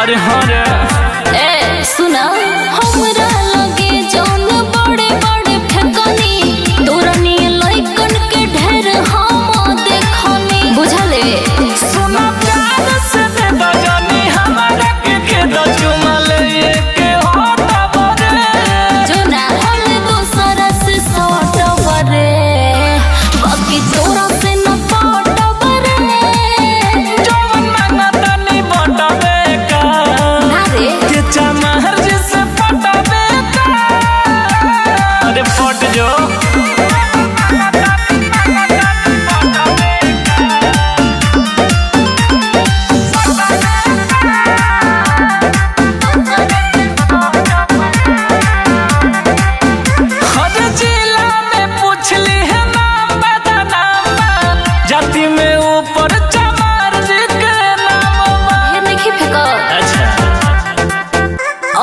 अरे हाँ रे ए सुना हमरा लगे जौन बड़े बड़े फेकनी तोरनी लइकन के ढेर हम देखनी बुझले सुना प्यार से दे दो जानी हमारा के दो चुमा ले के होता बरे जो ना हल दूसरा से सट बरे बाकी तोरा से न पट बरे जवन मांगा तनी बटबे का ना रे के चमहर जिसे पटबे का अरे पट जो जाति में ऊपर चमार जी के नाम ये नहीं फेंक अच्छा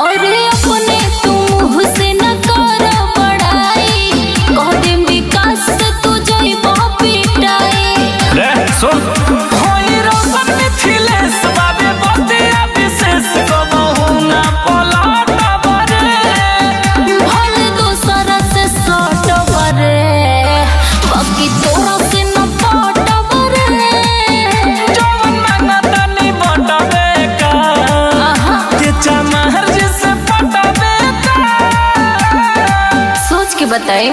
और अपने तुम से न कर बड़ाई कह दे विकास से तू जई पिटाई रे सुन होई रोशन मिथिलेश बाबे बतिया विशेष कबहू ना पलट बरे भल दूसरा से सट बरे बाकी तोरा से न पट बरे जवन मांगा तनी बटबे का के चमहर जिसे पटबे का सोच के बताई